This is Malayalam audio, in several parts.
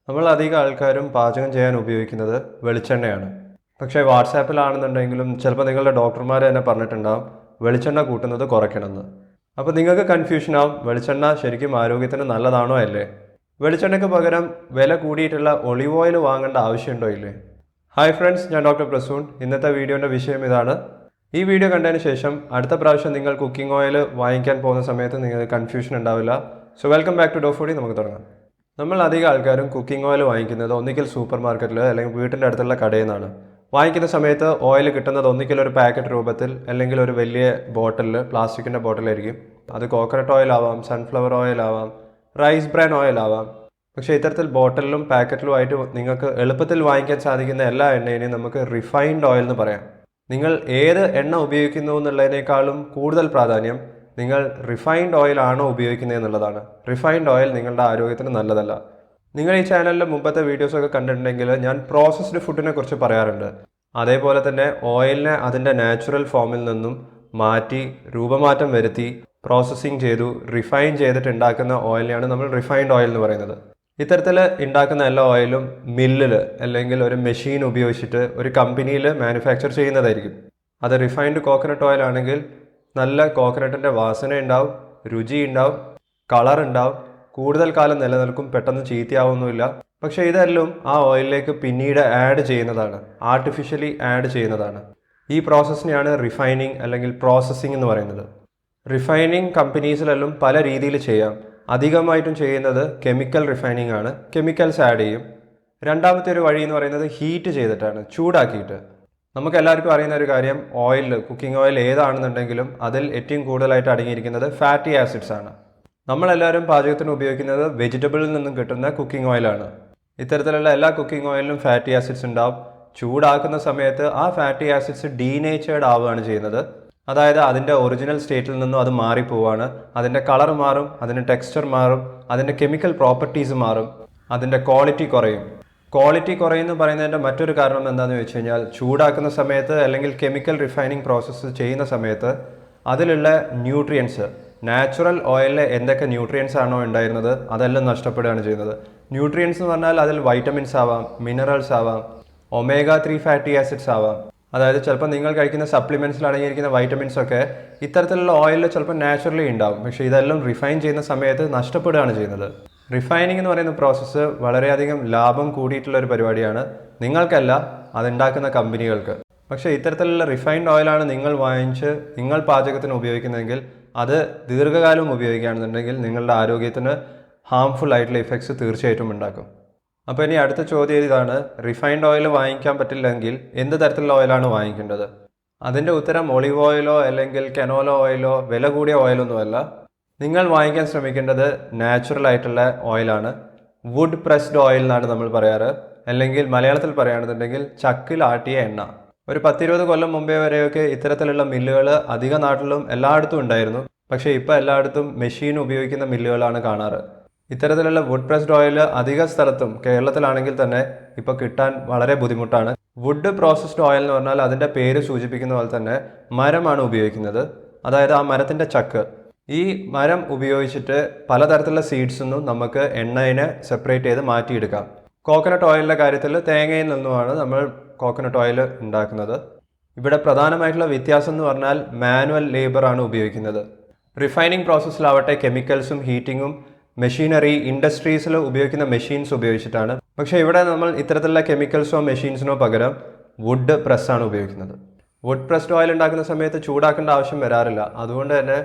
നമ്മൾ അധികം ആൾക്കാരും പാചകം ചെയ്യാൻ ഉപയോഗിക്കുന്നത് വെളിച്ചെണ്ണയാണ്. പക്ഷേ വാട്സാപ്പിലാണെന്നുണ്ടെങ്കിലും ചിലപ്പോൾ നിങ്ങളുടെ ഡോക്ടർമാർ തന്നെ പറഞ്ഞിട്ടുണ്ടാകും വെളിച്ചെണ്ണ കൂട്ടുന്നത് കുറയ്ക്കണമെന്ന്. അപ്പോൾ നിങ്ങൾക്ക് കൺഫ്യൂഷൻ ആവും, വെളിച്ചെണ്ണ ശരിക്കും ആരോഗ്യത്തിന് നല്ലതാണോ അല്ലേ? വെളിച്ചെണ്ണയ്ക്ക് പകരം വില കൂടിയിട്ടുള്ള ഒളിവ് ഓയിൽ വാങ്ങേണ്ട ആവശ്യമുണ്ടോ ഇല്ലേ? ഹായ് ഫ്രണ്ട്സ്, ഞാൻ ഡോക്ടർ പ്രസൂൺ. ഇന്നത്തെ വീഡിയോൻ്റെ വിഷയം ഇതാണ്. ഈ വീഡിയോ കണ്ടതിന് ശേഷം അടുത്ത പ്രാവശ്യം നിങ്ങൾ കുക്കിംഗ് ഓയിൽ വാങ്ങിക്കാൻ പോകുന്ന സമയത്ത് നിങ്ങൾക്ക് കൺഫ്യൂഷൻ ഉണ്ടാവില്ല. സോ വെൽക്കം ബാക്ക് ടു ഡോഫോഡി. നമുക്ക് തുടങ്ങാം. നമ്മൾ അധികം ആൾക്കാരും കുക്കിംഗ് ഓയിൽ വാങ്ങിക്കുന്നത് ഒന്നിക്കൽ സൂപ്പർ മാർക്കറ്റിൽ അല്ലെങ്കിൽ വീട്ടിൻ്റെ അടുത്തുള്ള കടയിൽ നിന്നാണ്. വാങ്ങിക്കുന്ന സമയത്ത് ഓയിൽ കിട്ടുന്നത് ഒന്നിക്കൽ ഒരു പാക്കറ്റ് രൂപത്തിൽ അല്ലെങ്കിൽ ഒരു വലിയ ബോട്ടിലിൽ, പ്ലാസ്റ്റിക്കിൻ്റെ ബോട്ടിലായിരിക്കും. അത് കോക്കനട്ട് ഓയിൽ ആവാം, സൺഫ്ലവർ ഓയിൽ ആവാം, റൈസ് ബ്രാൻ ഓയിൽ ആവാം. പക്ഷേ ഇത്തരത്തിൽ ബോട്ടിലും പാക്കറ്റിലുമായിട്ട് നിങ്ങൾക്ക് എളുപ്പത്തിൽ വാങ്ങിക്കാൻ സാധിക്കുന്ന എല്ലാ എണ്ണയിനെയും നമുക്ക് റിഫൈൻഡ് ഓയിൽ എന്ന് പറയാം. നിങ്ങൾ ഏത് എണ്ണ ഉപയോഗിക്കുന്നു എന്നുള്ളതിനേക്കാളും കൂടുതൽ പ്രാധാന്യം നിങ്ങൾ റിഫൈൻഡ് ഓയിൽ ആണോ ഉപയോഗിക്കുന്നത് എന്നുള്ളതാണ്. റിഫൈൻഡ് ഓയിൽ നിങ്ങളുടെ ആരോഗ്യത്തിന് നല്ലതല്ല. നിങ്ങൾ ഈ ചാനലിലെ മുമ്പത്തെ വീഡിയോസൊക്കെ കണ്ടിട്ടുണ്ടെങ്കിൽ ഞാൻ പ്രോസസ്ഡ് ഫുഡിനെ കുറിച്ച് പറയാറുണ്ട്. അതേപോലെ തന്നെ ഓയിലിനെ അതിൻ്റെ നാച്ചുറൽ ഫോമിൽ നിന്നും മാറ്റി രൂപമാറ്റം വരുത്തി പ്രോസസ്സിങ് ചെയ്തു റിഫൈൻ ചെയ്തിട്ട് ഉണ്ടാക്കുന്ന ഓയിലിനെയാണ് നമ്മൾ റിഫൈൻഡ് ഓയിൽ എന്ന് പറയുന്നത്. ഇത്തരത്തിൽ ഉണ്ടാക്കുന്ന എല്ലാ ഓയിലും മില്ലിൽ അല്ലെങ്കിൽ ഒരു മെഷീൻ ഉപയോഗിച്ചിട്ട് ഒരു കമ്പനിയിൽ മാനുഫാക്ചർ ചെയ്യുന്നതായിരിക്കും. അത് റിഫൈൻഡ് കോക്കനട്ട് ഓയിൽ ആണെങ്കിൽ നല്ല കോക്കനട്ടിൻ്റെ വാസന ഉണ്ടാവും, രുചി ഉണ്ടാവും, കളർ ഉണ്ടാവും, കൂടുതൽ കാലം നിലനിൽക്കും, പെട്ടെന്ന് ചീത്തയാവുന്നില്ല. പക്ഷേ ഇതെല്ലാം ആ ഓയിലിലേക്ക് പിന്നീട് ആഡ് ചെയ്യുന്നതാണ്, ആർട്ടിഫിഷ്യലി ആഡ് ചെയ്യുന്നതാണ്. ഈ പ്രോസസ്സിനെയാണ് റിഫൈനിങ് അല്ലെങ്കിൽ പ്രോസസ്സിംഗ് എന്ന് പറയുന്നത്. റിഫൈനിങ് കമ്പനീസിലെല്ലാം പല രീതിയിൽ ചെയ്യാം. അധികമായിട്ടും ചെയ്യുന്നത് കെമിക്കൽ റിഫൈനിങ് ആണ്. കെമിക്കൽസ് ആഡ് ചെയ്യും. രണ്ടാമത്തെ ഒരു വഴി എന്ന് പറയുന്നത് ഹീറ്റ് ചെയ്തിട്ടാണ്, ചൂടാക്കിയിട്ട്. നമുക്ക് എല്ലാവർക്കും അറിയുന്ന ഒരു കാര്യം, ഓയിൽ, കുക്കിംഗ് ഓയിൽ ഏതാണെന്നുണ്ടെങ്കിലും അതിൽ ഏറ്റവും കൂടുതലായിട്ട് അടങ്ങിയിരിക്കുന്നത് ഫാറ്റി ആസിഡ്സ് ആണ്. നമ്മളെല്ലാവരും പാചകത്തിന് ഉപയോഗിക്കുന്നത് വെജിറ്റബിളിൽ നിന്നും കിട്ടുന്ന കുക്കിംഗ് ഓയിലാണ്. ഇത്തരത്തിലുള്ള എല്ലാ കുക്കിംഗ് ഓയിലിലും ഫാറ്റി ആസിഡ്സ് ഉണ്ടാവും. ചൂടാക്കുന്ന സമയത്ത് ആ ഫാറ്റി ആസിഡ്സ് ഡീനേച്ചേർഡ് ആവുകയാണ് ചെയ്യുന്നത്. അതായത് അതിൻ്റെ ഒറിജിനൽ സ്റ്റേറ്റിൽ നിന്നും അത് മാറിപ്പോവാണ്. അതിൻ്റെ കളർ മാറും, അതിൻ്റെ ടെക്സ്ചർ മാറും, അതിൻ്റെ കെമിക്കൽ പ്രോപ്പർട്ടീസ് മാറും, അതിൻ്റെ ക്വാളിറ്റി കുറയും. ക്വാളിറ്റി കുറയുമെന്ന് പറയുന്നതിൻ്റെ മറ്റൊരു കാരണം എന്താണെന്ന് വെച്ച് കഴിഞ്ഞാൽ, ചൂടാക്കുന്ന സമയത്ത് അല്ലെങ്കിൽ കെമിക്കൽ റിഫൈനിങ് പ്രോസസ്സ് ചെയ്യുന്ന സമയത്ത് അതിലുള്ള ന്യൂട്രിയൻസ്, നാച്ചുറൽ ഓയിലിൽ എന്തൊക്കെ ന്യൂട്രിയൻസ് ആണോ ഉണ്ടായിരുന്നത് അതെല്ലാം നഷ്ടപ്പെടുകയാണ് ചെയ്യുന്നത്. ന്യൂട്രിയൻസ് എന്ന് പറഞ്ഞാൽ അതിൽ വൈറ്റമിൻസ് ആവാം, മിനറൽസ് ആവാം, ഒമേഗ 3 ഫാറ്റി ആസിഡ്സ് ആവാം. അതായത് ചിലപ്പോൾ നിങ്ങൾ കഴിക്കുന്ന സപ്ലിമെൻറ്റ്സിൽ അടങ്ങിയിരിക്കുന്ന വൈറ്റമിൻസ് ഒക്കെ ഇത്തരത്തിലുള്ള ഓയിലിൽ ചിലപ്പോൾ നാച്ചുറലി ഉണ്ടാവും. പക്ഷേ ഇതെല്ലാം റിഫൈൻ ചെയ്യുന്ന സമയത്ത് നഷ്ടപ്പെടുകയാണ് ചെയ്യുന്നത്. റിഫൈനിങ് എന്ന് പറയുന്ന പ്രോസസ്സ് വളരെയധികം ലാഭം കൂടിയിട്ടുള്ള ഒരു പരിപാടിയാണ്. നിങ്ങൾക്കല്ല, അതുണ്ടാക്കുന്ന കമ്പനികൾക്ക്. പക്ഷേ ഇത്തരത്തിലുള്ള റിഫൈൻഡ് ഓയിലാണ് നിങ്ങൾ വാങ്ങിച്ച് നിങ്ങൾ പാചകത്തിന് ഉപയോഗിക്കുന്നതെങ്കിൽ അത് ദീർഘകാലം ഉപയോഗിക്കുകയാണെന്നുണ്ടെങ്കിൽ നിങ്ങളുടെ ആരോഗ്യത്തിന് ഹാംഫുൾ ആയിട്ടുള്ള ഇഫക്ട്സ് തീർച്ചയായിട്ടും ഉണ്ടാക്കും. അപ്പോൾ ഇനി അടുത്ത ചോദ്യം ഇതാണ്, റിഫൈൻഡ് ഓയിൽ വാങ്ങിക്കാൻ പറ്റില്ലെങ്കിൽ എന്ത് തരത്തിലുള്ള ഓയിലാണ് വാങ്ങിക്കേണ്ടത്? അതിൻ്റെ ഉത്തരം ഒളിവ് ഓയിലോ അല്ലെങ്കിൽ കനോല ഓയിലോ വില കൂടിയ ഓയിലൊന്നുമല്ല. നിങ്ങൾ വാങ്ങിക്കാൻ ശ്രമിക്കേണ്ടത് നാച്ചുറൽ ആയിട്ടുള്ള ഓയിലാണ്. വുഡ് പ്രസ്ഡ് ഓയിൽ എന്നാണ് നമ്മൾ പറയാറ്. അല്ലെങ്കിൽ മലയാളത്തിൽ പറയുകയാണെന്നുണ്ടെങ്കിൽ ചക്കിൽ ആട്ടിയ എണ്ണ. ഒരു 10-20 കൊല്ലം മുമ്പേ വരെയൊക്കെ ഇത്തരത്തിലുള്ള മില്ലുകൾ അധിക നാട്ടിലും എല്ലായിടത്തും ഉണ്ടായിരുന്നു. പക്ഷേ ഇപ്പോൾ എല്ലായിടത്തും മെഷീൻ ഉപയോഗിക്കുന്ന മില്ലുകളാണ് കാണാറ്. ഇത്തരത്തിലുള്ള വുഡ് പ്രസ്ഡ് ഓയിൽ അധിക സ്ഥലത്തും, കേരളത്തിലാണെങ്കിൽ തന്നെ ഇപ്പോൾ കിട്ടാൻ വളരെ ബുദ്ധിമുട്ടാണ്. വുഡ് പ്രോസസ്ഡ് ഓയിൽ എന്ന് പറഞ്ഞാൽ അതിൻ്റെ പേര് സൂചിപ്പിക്കുന്ന പോലെ തന്നെ മരമാണ് ഉപയോഗിക്കുന്നത്. അതായത് ആ മരത്തിൻ്റെ ചക്ക്. ഈ മരം ഉപയോഗിച്ചിട്ട് പലതരത്തിലുള്ള സീഡ്സിൽ നിന്നും നമുക്ക് എണ്ണയെ സെപ്പറേറ്റ് ചെയ്ത് മാറ്റിയെടുക്കാം. കോക്കനട്ട് ഓയിലിൻ്റെ കാര്യത്തിൽ തേങ്ങയിൽ നിന്നുമാണ് നമ്മൾ കോക്കനട്ട് ഓയിൽ ഉണ്ടാക്കുന്നത്. ഇവിടെ പ്രധാനമായിട്ടുള്ള വ്യത്യാസം എന്ന് പറഞ്ഞാൽ മാനുവൽ ലേബറാണ് ഉപയോഗിക്കുന്നത്. റിഫൈനിങ് പ്രോസസ്സിലാവട്ടെ കെമിക്കൽസും ഹീറ്റിങ്ങും മെഷീനറി, ഇൻഡസ്ട്രീസിൽ ഉപയോഗിക്കുന്ന മെഷീൻസ് ഉപയോഗിച്ചിട്ടാണ്. പക്ഷേ ഇവിടെ നമ്മൾ ഇത്തരത്തിലുള്ള കെമിക്കൽസോ മെഷീൻസിനോ പകരം വുഡ് പ്രസ്സാണ് ഉപയോഗിക്കുന്നത്. വുഡ് പ്രസ്ഡ് ഓയിൽ ഉണ്ടാക്കുന്ന സമയത്ത് ചൂടാക്കേണ്ട ആവശ്യം വരാറില്ല. അതുകൊണ്ട് തന്നെ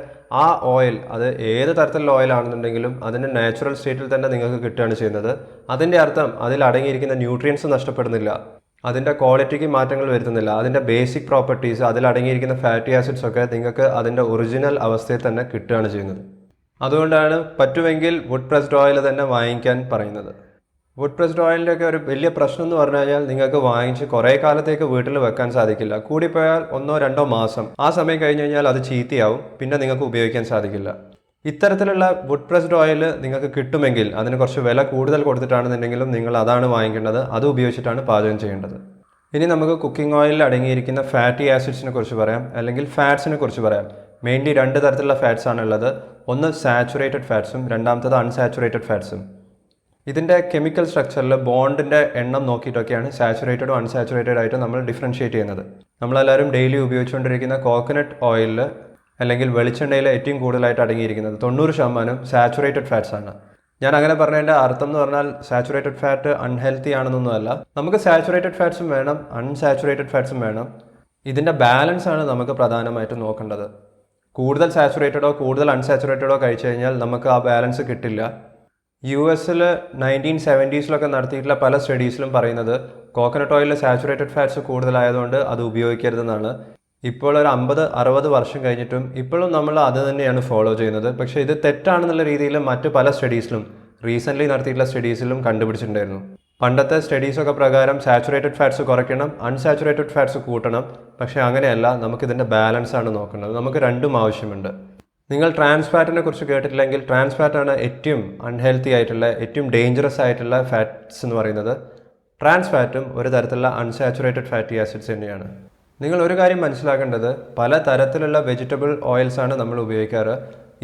ആ ഓയിൽ, അത് ഏത് തരത്തിലുള്ള ഓയിലാണെന്നുണ്ടെങ്കിലും അതിൻ്റെ നാച്ചുറൽ സ്റ്റേറ്റിൽ തന്നെ നിങ്ങൾക്ക് കിട്ടുകയാണ് ചെയ്യുന്നത്. അതിൻ്റെ അർത്ഥം അതിൽ അടങ്ങിയിരിക്കുന്ന ന്യൂട്രിയൻസ് നഷ്ടപ്പെടുന്നില്ല, അതിൻ്റെ ക്വാളിറ്റിക്ക് മാറ്റങ്ങൾ വരുത്തുന്നില്ല. അതിൻ്റെ ബേസിക് പ്രോപ്പർട്ടീസ്, അതിൽ അടങ്ങിയിരിക്കുന്ന ഫാറ്റി ആസിഡ്സ് ഒക്കെ നിങ്ങൾക്ക് അതിൻ്റെ ഒറിജിനൽ അവസ്ഥയിൽ തന്നെ കിട്ടുകയാണ് ചെയ്യുന്നത്. അതുകൊണ്ടാണ് പറ്റുമെങ്കിൽ വുഡ് പ്രസ്ഡ് ഓയിൽ തന്നെ വാങ്ങിക്കാൻ പറയുന്നത്. വുഡ് പ്രസ്ഡ് ഓയിലിൻ്റെ ഒക്കെ ഒരു വലിയ പ്രശ്നം എന്ന് പറഞ്ഞു കഴിഞ്ഞാൽ, നിങ്ങൾക്ക് വാങ്ങിച്ച് കുറേ കാലത്തേക്ക് വീട്ടിൽ വെക്കാൻ സാധിക്കില്ല. കൂടിപ്പോയാൽ 1-2 മാസം. ആ സമയം കഴിഞ്ഞ് കഴിഞ്ഞാൽ അത് ചീത്തയാവും, പിന്നെ നിങ്ങൾക്ക് ഉപയോഗിക്കാൻ സാധിക്കില്ല. ഇത്തരത്തിലുള്ള വുഡ് പ്രസ്ഡ് ഓയിൽ നിങ്ങൾക്ക് കിട്ടുമെങ്കിൽ അതിന് കുറച്ച് വില കൂടുതൽ കൊടുത്തിട്ടാണെന്നുണ്ടെങ്കിലും നിങ്ങൾ അതാണ് വാങ്ങിക്കേണ്ടത്. അത് ഉപയോഗിച്ചിട്ടാണ് പാചകം ചെയ്യേണ്ടത്. ഇനി നമുക്ക് കുക്കിംഗ് ഓയിലിൽ അടങ്ങിയിരിക്കുന്ന ഫാറ്റി ആസിഡ്സിനെ കുറിച്ച് പറയാം, അല്ലെങ്കിൽ ഫാറ്റ്സിനെ കുറിച്ച് പറയാം. മെയിൻലി 2 തരത്തിലുള്ള ഫാറ്റ്സ് ആണുള്ളത്. ഒന്ന് സാച്ചുറേറ്റഡ് ഫാറ്റ്സും രണ്ടാമത്തത് അൺസാച്ചുറേറ്റഡ് ഫാറ്റ്സും. ഇതിൻ്റെ കെമിക്കൽ സ്ട്രക്ചറിൽ ബോണ്ടിൻ്റെ എണ്ണം നോക്കിയിട്ടൊക്കെയാണ് സാച്ചുറേറ്റഡും അൺസാച്ചുറേറ്റഡ് ആയിട്ട് നമ്മൾ ഡിഫറൻഷ്യേറ്റ് ചെയ്യുന്നത്. നമ്മളെല്ലാവരും ഡെയിലി ഉപയോഗിച്ചുകൊണ്ടിരിക്കുന്ന കോക്കനട്ട് ഓയിലിൽ അല്ലെങ്കിൽ വെളിച്ചെണ്ണയിൽ ഏറ്റവും കൂടുതലായിട്ട് അടങ്ങിയിരിക്കുന്നത് 90% സാച്ചുറേറ്റഡ് ഫാറ്റ്സ് ആണ്. ഞാൻ അങ്ങനെ പറഞ്ഞതിൻ്റെ അർത്ഥം എന്ന് പറഞ്ഞാൽ സാച്ചുറേറ്റഡ് ഫാറ്റ് അൺഹെൽത്തി ആണെന്നൊന്നുമല്ല. നമുക്ക് സാച്ചുറേറ്റഡ് ഫാറ്റ്സും വേണം, അൺസാച്ചുറേറ്റഡ് ഫാറ്റ്സും വേണം. ഇതിൻ്റെ ബാലൻസ് ആണ് നമുക്ക് പ്രധാനമായിട്ടും നോക്കേണ്ടത്. കൂടുതൽ സാച്ചുറേറ്റഡോ കൂടുതൽ അൺസാച്ചുറേറ്റഡോ കഴിച്ചു കഴിഞ്ഞാൽ നമുക്ക് ആ ബാലൻസ് കിട്ടില്ല. US-ൽ 1970s നടത്തിയിട്ടുള്ള പല സ്റ്റഡീസിലും പറയുന്നത് കോക്കനട്ട് ഓയിലിൽ സാച്ചുറേറ്റഡ് ഫാറ്റ്സ് കൂടുതലായതുകൊണ്ട് അത് ഉപയോഗിക്കരുതെന്നാണ്. ഇപ്പോൾ ഒരു 50-60 വർഷം കഴിഞ്ഞിട്ടും ഇപ്പോഴും നമ്മൾ അത് തന്നെയാണ് ഫോളോ ചെയ്യുന്നത്. പക്ഷേ ഇത് തെറ്റാണെന്നുള്ള രീതിയിൽ മറ്റ് പല സ്റ്റഡീസിലും റീസെൻ്റ്ലി നടത്തിയിട്ടുള്ള സ്റ്റഡീസിലും കണ്ടുപിടിച്ചിട്ടുണ്ടായിരുന്നു. പണ്ടത്തെ സ്റ്റഡീസൊക്കെ പ്രകാരം സാച്ചുറേറ്റഡ് ഫാറ്റ്സ് കുറയ്ക്കണം, അൺസാച്ചുറേറ്റഡ് ഫാറ്റ്സ് കൂട്ടണം. പക്ഷേ അങ്ങനെയല്ല, നമുക്കിതിൻ്റെ ബാലൻസ് ആണ് നോക്കേണ്ടത്. നമുക്ക് രണ്ടും ആവശ്യമുണ്ട്. നിങ്ങൾ ട്രാൻസ് ഫാറ്റിനെ കുറിച്ച് കേട്ടിട്ടില്ലെങ്കിൽ, ട്രാൻസ് ഫാറ്റാണ് ഏറ്റവും അൺഹെൽത്തി ആയിട്ടുള്ള ഏറ്റവും ഡേഞ്ചറസ് ആയിട്ടുള്ള ഫാറ്റ്സ് എന്ന് പറയുന്നത്. ട്രാൻസ് ഫാറ്റും ഒരു തരത്തിലുള്ള അൺസാച്ചുറേറ്റഡ് ഫാറ്റി ആസിഡ്സ് തന്നെയാണ്. നിങ്ങൾ ഒരു കാര്യം മനസ്സിലാക്കേണ്ടത്, പല തരത്തിലുള്ള വെജിറ്റബിൾ ഓയിൽസാണ് നമ്മൾ ഉപയോഗിക്കാറ്.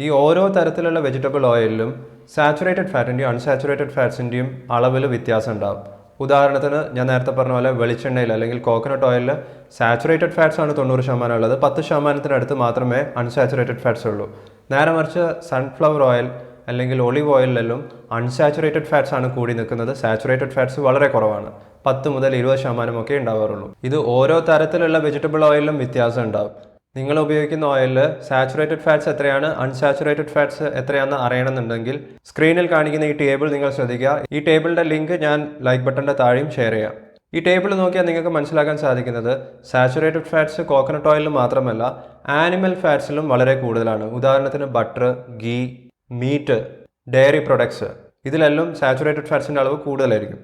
ഈ ഓരോ തരത്തിലുള്ള വെജിറ്റബിൾ ഓയിലിലും സാച്ചുറേറ്റഡ് ഫാറ്റിൻ്റെയും അൺസാച്ചുറേറ്റഡ് ഫാറ്റ്സിൻ്റെയും അളവിൽ വ്യത്യാസം ഉണ്ടാകും. ഉദാഹരണത്തിന് ഞാൻ നേരത്തെ പറഞ്ഞ പോലെ വെളിച്ചെണ്ണയിൽ അല്ലെങ്കിൽ കോക്കനട്ട് ഓയിലിൽ സാച്ചുറേറ്റഡ് ഫാറ്റ്സ് ആണ് 90% ഉള്ളത്, 10%-ത്തിനടുത്ത് മാത്രമേ അൺസാച്ചുറേറ്റഡ് ഫാറ്റ്സ് ഉള്ളൂ. നേരെ മറിച്ച് സൺഫ്ലവർ ഓയിൽ അല്ലെങ്കിൽ ഒലിവ് ഓയിലിലെല്ലാം അൺസാച്ചുറേറ്റഡ് ഫാറ്റ്സ് ആണ് കൂടി നിൽക്കുന്നത്. സാച്ചുറേറ്റഡ് ഫാറ്റ്സ് വളരെ കുറവാണ്, 10 മുതൽ 20% ഉണ്ടാവാറുള്ളൂ. ഇത് ഓരോ തരത്തിലുള്ള വെജിറ്റബിൾ ഓയിലിലും വ്യത്യാസം ഉണ്ടാവും. നിങ്ങൾ ഉപയോഗിക്കുന്ന ഓയിലിൽ സാച്ചുറേറ്റഡ് ഫാറ്റ്സ് എത്രയാണ്, അൺസാച്ചുറേറ്റഡ് ഫാറ്റ്സ് എത്രയാണെന്ന് അറിയണമെന്നുണ്ടെങ്കിൽ സ്ക്രീനിൽ കാണിക്കുന്ന ഈ ടേബിൾ നിങ്ങൾ ശ്രദ്ധിക്കുക. ഈ ടേബിളിൻ്റെ ലിങ്ക് ഞാൻ ലൈക്ക് ബട്ടൻ്റെ താഴെയും ഷെയർ ചെയ്യാം. ഈ ടേബിൾ നോക്കിയാൽ നിങ്ങൾക്ക് മനസ്സിലാക്കാൻ സാധിക്കുന്നത് സാച്ചുറേറ്റഡ് ഫാറ്റ്സ് കോക്കനട്ട് ഓയിലിൽ മാത്രമല്ല ആനിമൽ ഫാറ്റ്സിലും വളരെ കൂടുതലാണ്. ഉദാഹരണത്തിന് butter, ghee, meat, dairy products, ഇതിലെല്ലാം സാച്ചുറേറ്റഡ് ഫാറ്റ്സിൻ്റെ അളവ് കൂടുതലായിരിക്കും.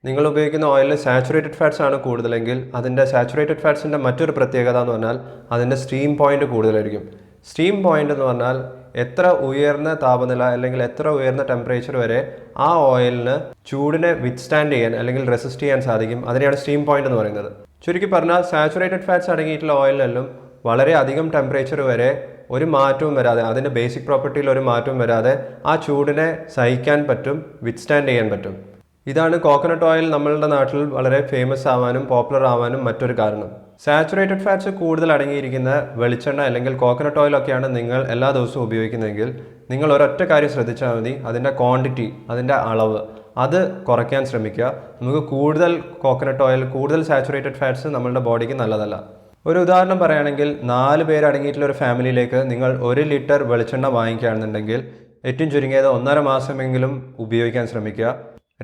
നിങ്ങൾ ഉപയോഗിക്കുന്ന ഓയിലിൽ സാച്ചുറേറ്റഡ് ഫാറ്റ്സ് ആണ് കൂടുതലെങ്കിൽ അതിൻ്റെ സാച്ചുറേറ്റഡ് ഫാറ്റ്സിൻ്റെ മറ്റൊരു പ്രത്യേകത എന്ന് പറഞ്ഞാൽ അതിൻ്റെ സ്റ്റീം പോയിൻ്റ് കൂടുതലായിരിക്കും. സ്റ്റീം പോയിൻ്റ് എന്ന് പറഞ്ഞാൽ എത്ര ഉയർന്ന താപനില അല്ലെങ്കിൽ എത്ര ഉയർന്ന ടെമ്പറേച്ചർ വരെ ആ ഓയിലിന് ചൂടിനെ വിത്ത്സ്റ്റാൻഡ് ചെയ്യാൻ അല്ലെങ്കിൽ റെസിസ്റ്റ് ചെയ്യാൻ സാധിക്കും, അതിനെയാണ് സ്റ്റീം പോയിൻ്റ് എന്ന് പറയുന്നത്. ചുരുക്കി പറഞ്ഞാൽ സാച്ചുറേറ്റഡ് ഫാറ്റ്സ് അടങ്ങിയിട്ടുള്ള ഓയിലിനെല്ലാം വളരെ അധികം ടെമ്പറേച്ചർ വരെ ഒരു മാറ്റവും വരാതെ, അതിൻ്റെ ബേസിക് പ്രോപ്പർട്ടിയിൽ ഒരു മാറ്റവും വരാതെ ആ ചൂടിനെ സഹിക്കാൻ പറ്റും, വിത്ത്സ്റ്റാൻഡ് ചെയ്യാൻ പറ്റും. ഇതാണ് കോക്കനട്ട് ഓയിൽ നമ്മളുടെ നാട്ടിൽ വളരെ ഫേമസ് ആവാനും പോപ്പുലർ ആവാനും മറ്റൊരു കാരണം. സാച്ചുറേറ്റഡ് ഫാറ്റ്സ് കൂടുതൽ അടങ്ങിയിരിക്കുന്ന വെളിച്ചെണ്ണ അല്ലെങ്കിൽ കോക്കനട്ട് ഓയിലൊക്കെയാണ് നിങ്ങൾ എല്ലാ ദിവസവും ഉപയോഗിക്കുന്നതെങ്കിൽ നിങ്ങൾ ഒരൊറ്റ കാര്യം ശ്രദ്ധിച്ചാൽ മതി, അതിൻ്റെ ക്വാണ്ടിറ്റി, അതിൻ്റെ അളവ് അത് കുറയ്ക്കാൻ ശ്രമിക്കുക. നമുക്ക് കൂടുതൽ കോക്കനട്ട് ഓയിൽ, കൂടുതൽ സാച്ചുറേറ്റഡ് ഫാറ്റ്സ് നമ്മളുടെ ബോഡിക്ക് നല്ലതല്ല. ഒരു ഉദാഹരണം പറയുകയാണെങ്കിൽ 4 പേര് അടങ്ങിയിട്ടുള്ള ഒരു ഫാമിലിയിലേക്ക് നിങ്ങൾ 1 ലിറ്റർ വെളിച്ചെണ്ണ വാങ്ങിക്കുകയാണെന്നുണ്ടെങ്കിൽ ഏറ്റവും ചുരുങ്ങിയത് 1.5 മാസമെങ്കിലും ഉപയോഗിക്കാൻ ശ്രമിക്കുക.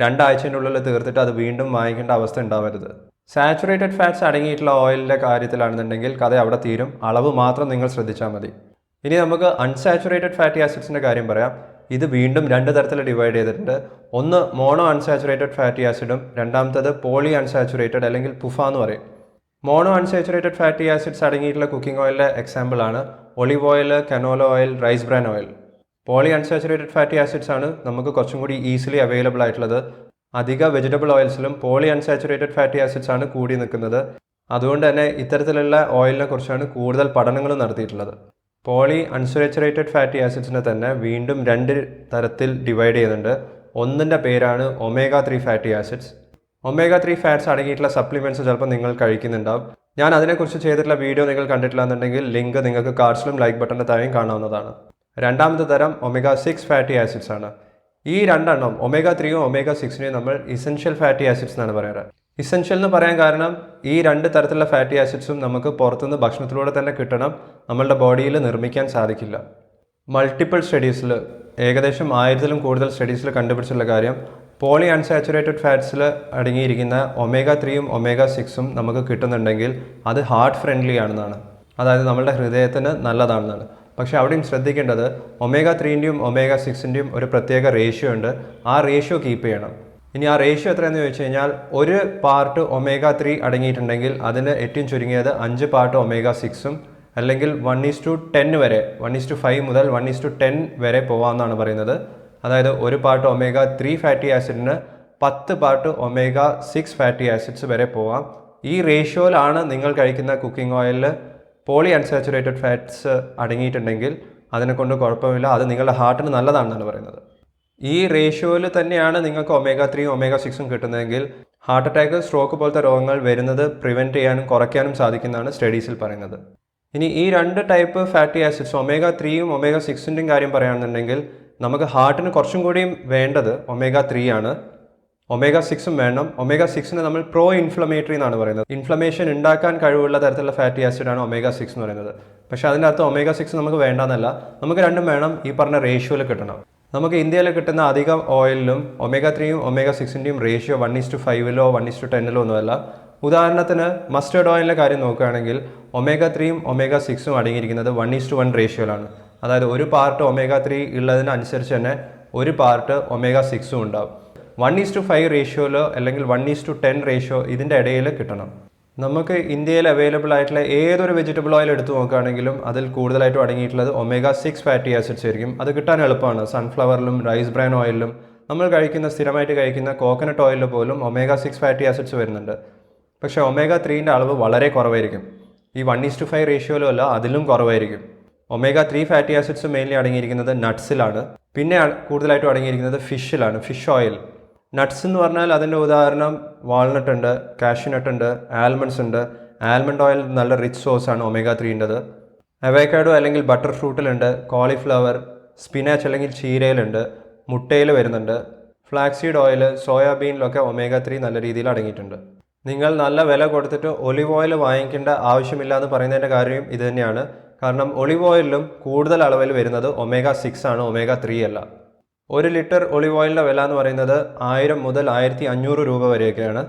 2 ആഴ്ചൻ്റെ ഉള്ളിൽ തീർത്തിട്ട് അത് വീണ്ടും വാങ്ങിക്കേണ്ട അവസ്ഥ ഉണ്ടാവരുത്. സാച്ചുറേറ്റഡ് ഫാറ്റ്സ് അടങ്ങിയിട്ടുള്ള ഓയിലിൻ്റെ കാര്യത്തിലാണെന്നുണ്ടെങ്കിൽ കഥ അവിടെ തീരും, അളവ് മാത്രം നിങ്ങൾ ശ്രദ്ധിച്ചാൽ മതി. ഇനി നമുക്ക് അൺസാച്ചുറേറ്റഡ് ഫാറ്റി ആസിഡ്സിൻ്റെ കാര്യം പറയാം. ഇത് വീണ്ടും 2 തരത്തിൽ ഡിവൈഡ് ചെയ്തിട്ടുണ്ട്. ഒന്ന് മോണോ അൺസാച്ചുറേറ്റഡ് ഫാറ്റി ആസിഡും രണ്ടാമത്തത് പോളി അൺസാച്ചുറേറ്റഡ് അല്ലെങ്കിൽ പുഫ എന്ന് പറയും. മോണോ അൺസാച്ചുറേറ്റഡ് ഫാറ്റി ആസിഡ്സ് അടങ്ങിയിട്ടുള്ള കുക്കിംഗ് ഓയിലിൻ്റെ എക്സാമ്പിളാണ് olive oil, canola oil, rice bran oil. Poly unsaturated fatty acids ആണ് നമുക്ക് കുറച്ചും കൂടി ഈസിലി അവൈലബിൾ ആയിട്ടുള്ളത്. അധിക വെജിറ്റബിൾ ഓയിൽസിലും പോളി അൺസാച്ചുറേറ്റഡ് ഫാറ്റി ആസിഡ്സ് ആണ് കൂടി നിൽക്കുന്നത്. അതുകൊണ്ട് തന്നെ ഇത്തരത്തിലുള്ള ഓയിലിനെ കുറിച്ചാണ് കൂടുതൽ പഠനങ്ങൾ നടത്തിയിട്ടുള്ളത്. പോളി അൺസാച്ചുറേറ്റഡ് ഫാറ്റി ആസിഡ്സിനെ തന്നെ വീണ്ടും 2 തരത്തിൽ ഡിവൈഡ് ചെയ്യുന്നുണ്ട്. ഒന്നിൻ്റെ പേരാണ് ഒമേഗ-3 ഫാറ്റി ആസിഡ്സ്. ഒമേഗ-3 ഫാറ്റ്സ് അടങ്ങിയിട്ടുള്ള സപ്ലിമെൻറ്റ്സ് ചിലപ്പോൾ നിങ്ങൾ കഴിക്കുന്നുണ്ടാവും. ഞാൻ അതിനെക്കുറിച്ച് ചെയ്തിട്ടുള്ള വീഡിയോ നിങ്ങൾ കണ്ടിട്ടില്ല എന്നുണ്ടെങ്കിൽ ലിങ്ക് നിങ്ങൾക്ക് കാർഡ്സിലും ലൈക്ക് ബട്ടൻ്റെ താഴെയും കാണാവുന്നതാണ്. രണ്ടാമത്തെ തരം ഒമേഗ-6 ഫാറ്റി ആസിഡ്സ് ആണ്. ഈ 2 എണ്ണം ഒമേഗ-3യും ഒമേഗ-6നെയും നമ്മൾ ഇസെൻഷ്യൽ ഫാറ്റി ആസിഡ്സ് എന്നാണ് പറയാറ്. ഇസെൻഷ്യൽ എന്ന് പറയാൻ കാരണം ഈ 2 തരത്തിലുള്ള ഫാറ്റി ആസിഡ്സും നമുക്ക് പുറത്തുനിന്ന് ഭക്ഷണത്തിലൂടെ തന്നെ കിട്ടണം, നമ്മളുടെ ബോഡിയിൽ നിർമ്മിക്കാൻ സാധിക്കില്ല. മൾട്ടിപ്പിൾ സ്റ്റഡീസിൽ, ഏകദേശം 1000-ലും കൂടുതൽ സ്റ്റഡീസിൽ കണ്ടുപിടിച്ചിട്ടുള്ള കാര്യം, പോളി അൺസാച്ചുറേറ്റഡ് ഫാറ്റ്സിൽ അടങ്ങിയിരിക്കുന്ന ഒമേഗ-3യും ഒമേഗ-6ഉം നമുക്ക് കിട്ടുന്നുണ്ടെങ്കിൽ അത് ഹാർട്ട് ഫ്രണ്ട്ലി ആണെന്നാണ്, അതായത് നമ്മളുടെ ഹൃദയത്തിന് നല്ലതാണെന്നാണ്. പക്ഷേ അവിടെയും ശ്രദ്ധിക്കേണ്ടത് ഒമേഗ-3ൻ്റെയും ഒമേഗ-6ൻ്റെയും ഒരു പ്രത്യേക റേഷ്യോ ഉണ്ട്. ആ റേഷ്യോ കീപ്പ് ചെയ്യണം. ഇനി ആ റേഷ്യോ എത്രയെന്ന് ചോദിച്ചു കഴിഞ്ഞാൽ, ഒരു പാർട്ട് ഒമേഗ-3 അടങ്ങിയിട്ടുണ്ടെങ്കിൽ അതിന് ഏറ്റവും ചുരുങ്ങിയത് 5 പാർട്ട് ഒമേഗ-6ഉം അല്ലെങ്കിൽ 1:10 വരെ, 1:5 മുതൽ 1:10 വരെ പോകാമെന്നാണ് പറയുന്നത്. അതായത് ഒരു പാർട്ട് ഒമേഗ-3 ഫാറ്റി ആസിഡിന് 10 പാർട്ട് ഒമേഗ-6 ഫാറ്റി ആസിഡ്സ് വരെ പോകാം. ഈ റേഷ്യോയിലാണ് നിങ്ങൾ കഴിക്കുന്ന കുക്കിംഗ് ഓയിലിൽ പോളി അൺസാച്ചുറേറ്റഡ് ഫാറ്റ്സ് അടങ്ങിയിട്ടുണ്ടെങ്കിൽ അതിനെക്കൊണ്ട് കുഴപ്പമില്ല, അത് നിങ്ങളുടെ ഹാർട്ടിന് നല്ലതാണെന്നാണ് പറയുന്നത്. ഈ റേഷ്യോയിൽ തന്നെയാണ് നിങ്ങൾക്ക് omega-3 omega-6 കിട്ടുന്നതെങ്കിൽ heart attack, stroke പോലത്തെ രോഗങ്ങൾ വരുന്നത് പ്രിവെൻറ്റ് ചെയ്യാനും കുറയ്ക്കാനും സാധിക്കുന്നതാണ് സ്റ്റഡീസിൽ പറയുന്നത്. ഇനി ഈ 2 ടൈപ്പ് ഫാറ്റി ആസിഡ്സ് omega-3യും omega-6ൻ്റെയും കാര്യം പറയുകയാണെന്നുണ്ടെങ്കിൽ നമുക്ക് ഹാർട്ടിന് കുറച്ചും കൂടിയും വേണ്ടത് omega-3 ആണ്. omega-6ഉം വേണം. omega-6നെ നമ്മൾ പ്രോ ഇൻഫ്ലമേറ്ററി എന്നാണ് പറയുന്നത്. ഇൻഫ്ലമേഷൻ ഉണ്ടാക്കാൻ കഴിവുള്ള തരത്തിലുള്ള ഫാറ്റി ആസിഡാണ് omega-6 എന്ന് പറയുന്നത്. പക്ഷേ അതിൻ്റെ അകത്ത് omega-6 നമുക്ക് വേണ്ടെന്നല്ല, നമുക്ക് രണ്ടും വേണം. ഈ പറഞ്ഞ റേഷ്യോയിൽ കിട്ടണം. നമുക്ക് ഇന്ത്യയിൽ കിട്ടുന്ന അധികം ഓയിലിലും omega-3യും omega-6ൻ്റെയും റേഷ്യോ 1:5 1:10 ഒന്നുമല്ല. ഉദാഹരണത്തിന് മസ്റ്റേർഡ് ഓയിലിൻ്റെ കാര്യം നോക്കുകയാണെങ്കിൽ omega-3യും omega-6ഉം അടങ്ങിയിരിക്കുന്നത് 1:1 റേഷ്യോയിലാണ്. അതായത് ഒരു പാർട്ട് omega-3 ഉള്ളതിനനുസരിച്ച് തന്നെ ഒരു പാർട്ട് omega-6ഉം ഉണ്ടാവും. 1:5 റേഷ്യോയിലോ അല്ലെങ്കിൽ 1:10 റേഷ്യോ ഇതിൻ്റെ ഇടയിൽ കിട്ടണം. നമുക്ക് ഇന്ത്യയിൽ അവൈലബിൾ ആയിട്ടുള്ള ഏതൊരു വെജിറ്റബിൾ ഓയിൽ എടുത്തു നോക്കുകയാണെങ്കിലും അതിൽ കൂടുതലായിട്ടും അടങ്ങിയിട്ടുള്ളത് omega-6 ഫാറ്റി ആസിഡ്സ് ആയിരിക്കും. അത് കിട്ടാൻ എളുപ്പമാണ്. സൺഫ്ലവറിലും റൈസ് ബ്രാൻ ഓയിലിലും നമ്മൾ സ്ഥിരമായിട്ട് കഴിക്കുന്ന കോക്കനട്ട് ഓയിലിൽ പോലും omega-6 ഫാറ്റി ആസിഡ്സ് വരുന്നുണ്ട്. പക്ഷേ omega-3ൻ്റെ അളവ് വളരെ കുറവായിരിക്കും. ഈ 1:5 റേഷ്യോയിലും അല്ല, അതിലും കുറവായിരിക്കും. omega-3 ഫാറ്റി ആസിഡ്സ് മെയിൻലി അടങ്ങിയിരിക്കുന്നത് നട്ട്സിലാണ്. പിന്നെ കൂടുതലായിട്ടും അടങ്ങിയിരിക്കുന്നത് ഫിഷിലാണ്, ഫിഷ് ഓയിൽ. നട്ട്സ് എന്ന് പറഞ്ഞാൽ അതിൻ്റെ ഉദാഹരണം വാൾനട്ട് ഉണ്ട്, കാഷ്യൂനട്ട് ഉണ്ട്, ആൽമണ്ട്സ് ഉണ്ട്. ആൽമണ്ട് ഓയിൽ നല്ല റിച്ച് സോഴ്സാണ് omega-3ൻ്റെത്. അവോക്കാഡോ അല്ലെങ്കിൽ ബട്ടർ ഫ്രൂട്ടിലുണ്ട്, കോളിഫ്ലവർ, സ്പിനാച്ച് അല്ലെങ്കിൽ ചീരയിലുണ്ട്, മുട്ടയിൽ വരുന്നുണ്ട്. ഫ്ലാക്സീഡ് ഓയിൽ, സോയാബീനിലൊക്കെ omega-3 നല്ല രീതിയിൽ അടങ്ങിയിട്ടുണ്ട്. നിങ്ങൾ നല്ല വില കൊടുത്തിട്ട് ഒലിവ് ഓയിൽ വാങ്ങിക്കേണ്ട ആവശ്യമില്ല എന്ന് പറയുന്നതിൻ്റെ കാര്യം ഇത് തന്നെയാണ്. കാരണം ഒലിവ് ഓയിലിലും കൂടുതൽ അളവിൽ വരുന്നത് omega-6 ആണ്, omega-3 അല്ല. 1 ലിറ്റർ ഒലിവ് ഓയിലിൻ്റെ വില എന്ന് പറയുന്നത് 1000 മുതൽ 1500 രൂപ വരെയൊക്കെയാണ്.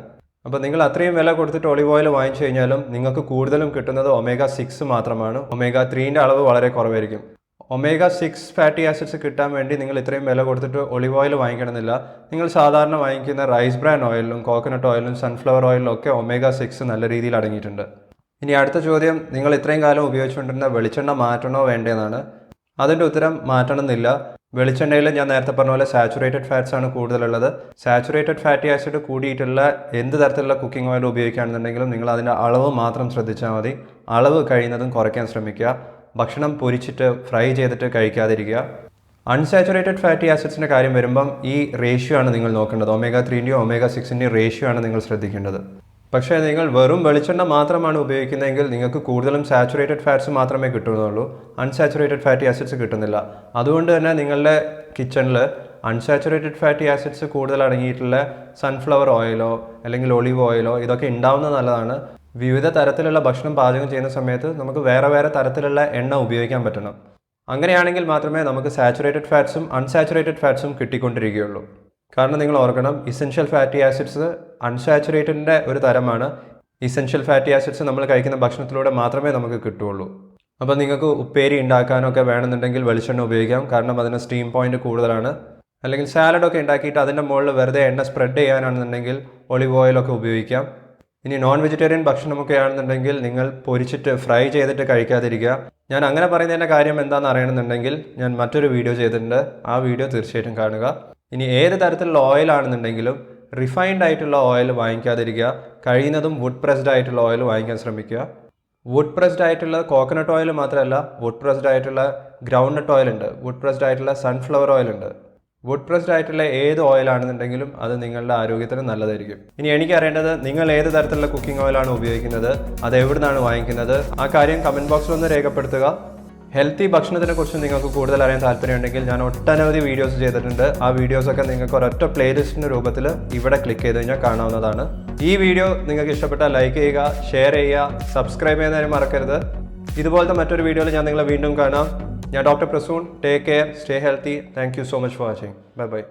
അപ്പോൾ നിങ്ങൾ അത്രയും വില കൊടുത്തിട്ട് ഒലിവ് ഓയിൽ വാങ്ങിച്ചു കഴിഞ്ഞാലും നിങ്ങൾക്ക് കൂടുതലും കിട്ടുന്നത് omega-6 മാത്രമാണ്. omega-3ൻ്റെ അളവ് വളരെ കുറവായിരിക്കും. omega-6 ഫാറ്റി ആസിഡ്സ് കിട്ടാൻ വേണ്ടി നിങ്ങൾ ഇത്രയും വില കൊടുത്തിട്ട് ഒലിവ് ഓയിൽ വാങ്ങിക്കണമെന്നില്ല. നിങ്ങൾ സാധാരണ വാങ്ങിക്കുന്ന റൈസ് ബ്രാൻ ഓയിലിലും കോക്കനട്ട് ഓയിലും സൺഫ്ലവർ ഓയിലും ഒക്കെ omega-6 നല്ല രീതിയിൽ അടങ്ങിയിട്ടുണ്ട്. ഇനി അടുത്ത ചോദ്യം, നിങ്ങൾ ഇത്രയും കാലം ഉപയോഗിച്ചുകൊണ്ടിരുന്ന വെളിച്ചെണ്ണ മാറ്റണോ വേണ്ടതെന്നാണ്. അതിൻ്റെ ഉത്തരം മാറ്റണമെന്നില്ല. വെളിച്ചെണ്ണയിൽ ഞാൻ നേരത്തെ പറഞ്ഞ പോലെ സാച്ചുറേറ്റഡ് ഫാറ്റ്സ് ആണ് കൂടുതലുള്ളത്. സാച്ചുറേറ്റഡ് ഫാറ്റി ആസിഡ് കൂടിയിട്ടുള്ള എന്ത് തരത്തിലുള്ള കുക്കിംഗ് ഓയിൽ ഉപയോഗിക്കുകയാണെന്നുണ്ടെങ്കിലും നിങ്ങൾ അതിൻ്റെ അളവ് മാത്രം ശ്രദ്ധിച്ചാൽ മതി. അളവ് കഴിയുന്നതും കുറയ്ക്കാൻ ശ്രമിക്കുക. ഭക്ഷണം പൊരിച്ചിട്ട് ഫ്രൈ ചെയ്തിട്ട് കഴിക്കാതിരിക്കുക. അൺസാച്ചുറേറ്റഡ് ഫാറ്റി ആസിഡ്സിൻ്റെ കാര്യം വരുമ്പം ഈ റേഷ്യോ ആണ് നിങ്ങൾ നോക്കേണ്ടത്. omega-3ൻ്റെയും omega-6ൻ്റെയും റേഷ്യോ ആണ് നിങ്ങൾ ശ്രദ്ധിക്കേണ്ടത്. പക്ഷേ നിങ്ങൾ വെറും വെളിച്ചെണ്ണ മാത്രമാണ് ഉപയോഗിക്കുന്നതെങ്കിൽ നിങ്ങൾക്ക് കൂടുതലും സാച്ചുറേറ്റഡ് ഫാറ്റ്സ് മാത്രമേ കിട്ടുന്നുള്ളൂ, അൺസാച്ചുറേറ്റഡ് ഫാറ്റി ആസിഡ്സ് കിട്ടുന്നില്ല. അതുകൊണ്ട് തന്നെ നിങ്ങളുടെ കിച്ചണിൽ അൺസാച്ചുറേറ്റഡ് ഫാറ്റി ആസിഡ്സ് കൂടുതൽ അടങ്ങിയിട്ടുള്ള സൺഫ്ലവർ ഓയിലോ അല്ലെങ്കിൽ ഒലിവ് ഓയിലോ ഇതൊക്കെ ഉണ്ടാവുന്നത് നല്ലതാണ്. വിവിധ തരത്തിലുള്ള ഭക്ഷണം പാചകം ചെയ്യുന്ന സമയത്ത് നമുക്ക് വേറെ വേറെ തരത്തിലുള്ള എണ്ണ ഉപയോഗിക്കാൻ പറ്റണം. അങ്ങനെയാണെങ്കിൽ മാത്രമേ നമുക്ക് സാച്ചുറേറ്റഡ് ഫാറ്റ്സും അൺസാച്ചുറേറ്റഡ് ഫാറ്റ്സും കിട്ടിക്കൊണ്ടിരിക്കുകയുള്ളൂ. കാരണം നിങ്ങൾ ഓർക്കണം, ഇസെൻഷ്യൽ ഫാറ്റി ആസിഡ്സ് അൺസാച്ചുറേറ്റഡിൻ്റെ ഒരു തരമാണ്. ഇസെൻഷ്യൽ ഫാറ്റി ആസിഡ്സ് നമ്മൾ കഴിക്കുന്ന ഭക്ഷണത്തിലൂടെ മാത്രമേ നമുക്ക് കിട്ടുകയുള്ളൂ. അപ്പോൾ നിങ്ങൾക്ക് ഉപ്പേരി ഉണ്ടാക്കാനൊക്കെ വേണമെന്നുണ്ടെങ്കിൽ വെളിച്ചെണ്ണ ഉപയോഗിക്കാം, കാരണം അതിന് സ്റ്റീം പോയിൻറ്റ് കൂടുതലാണ്. അല്ലെങ്കിൽ സാലഡൊക്കെ ഉണ്ടാക്കിയിട്ട് അതിൻ്റെ മുകളിൽ വെറുതെ എണ്ണ സ്പ്രെഡ് ചെയ്യാനാണെന്നുണ്ടെങ്കിൽ ഒലിവ് ഓയിലൊക്കെ ഉപയോഗിക്കാം. ഇനി നോൺ വെജിറ്റേറിയൻ ഭക്ഷണമൊക്കെ ആണെന്നുണ്ടെങ്കിൽ നിങ്ങൾ പൊരിച്ചിട്ട് ഫ്രൈ ചെയ്തിട്ട് കഴിക്കാതിരിക്കുക. ഞാൻ അങ്ങനെ പറയുന്നതിൻ്റെ കാര്യം എന്താണെന്ന് അറിയണമെന്നുണ്ടെങ്കിൽ ഞാൻ മറ്റൊരു വീഡിയോ ചെയ്തിട്ടുണ്ട്, ആ വീഡിയോ തീർച്ചയായിട്ടും കാണുക. ഇനി ഏത് തരത്തിലുള്ള ഓയിലാണെന്നുണ്ടെങ്കിലും റിഫൈൻഡ് ആയിട്ടുള്ള ഓയിൽ വാങ്ങിക്കാതിരിക്കുക. കഴിയുന്നതും വുഡ് പ്രസ്ഡ് ആയിട്ടുള്ള ഓയിൽ വാങ്ങിക്കാൻ ശ്രമിക്കുക. വുഡ് പ്രസ്ഡ് ആയിട്ടുള്ള കോക്കനട്ട് ഓയിൽ മാത്രമല്ല, വുഡ് പ്രസ്ഡ് ആയിട്ടുള്ള ഗ്രൗണ്ട് നട്ട് ഓയിൽ ഉണ്ട്, വുഡ് പ്രസ്ഡ് ആയിട്ടുള്ള സൺഫ്ലവർ ഓയിൽ ഉണ്ട്. വുഡ് പ്രസ്ഡ് ആയിട്ടുള്ള ഏത് ഓയിലാണെന്നുണ്ടെങ്കിലും അത് നിങ്ങളുടെ ആരോഗ്യത്തിന് നല്ലതായിരിക്കും. ഇനി എനിക്കറിയേണ്ടത് നിങ്ങൾ ഏത് തരത്തിലുള്ള കുക്കിംഗ് ഓയിലാണ് ഉപയോഗിക്കുന്നത്, അത് എവിടെ നിന്നാണ് വാങ്ങിക്കുന്നത്, ആ കാര്യം കമൻറ്റ് ബോക്സിൽ ഒന്ന് രേഖപ്പെടുത്തുക. ഹെൽത്തി ഭക്ഷണത്തിനെ കുറിച്ച് നിങ്ങൾക്ക് കൂടുതൽ അറിയാൻ താല്പര്യമുണ്ടെങ്കിൽ ഞാൻ ഒട്ടനവധി വീഡിയോസ് ചെയ്തിട്ടുണ്ട്. ആ വീഡിയോസൊക്കെ നിങ്ങൾക്ക് ഒരൊറ്റ പ്ലേലിസ്റ്റിൻ്റെ രൂപത്തിൽ ഇവിടെ ക്ലിക്ക് ചെയ്ത് കഴിഞ്ഞാൽ കാണാവുന്നതാണ്. ഈ വീഡിയോ നിങ്ങൾക്ക് ഇഷ്ടപ്പെട്ടാൽ ലൈക്ക് ചെയ്യുക, ഷെയർ ചെയ്യുക, സബ്സ്ക്രൈബ് ചെയ്യുന്നതിന് മറക്കരുത്. ഇതുപോലത്തെ മറ്റൊരു വീഡിയോയിൽ ഞാൻ നിങ്ങളെ വീണ്ടും കാണാം. ഞാൻ doctor Prasoon. Take care, stay healthy. Thank you so much for watching. Bye bye.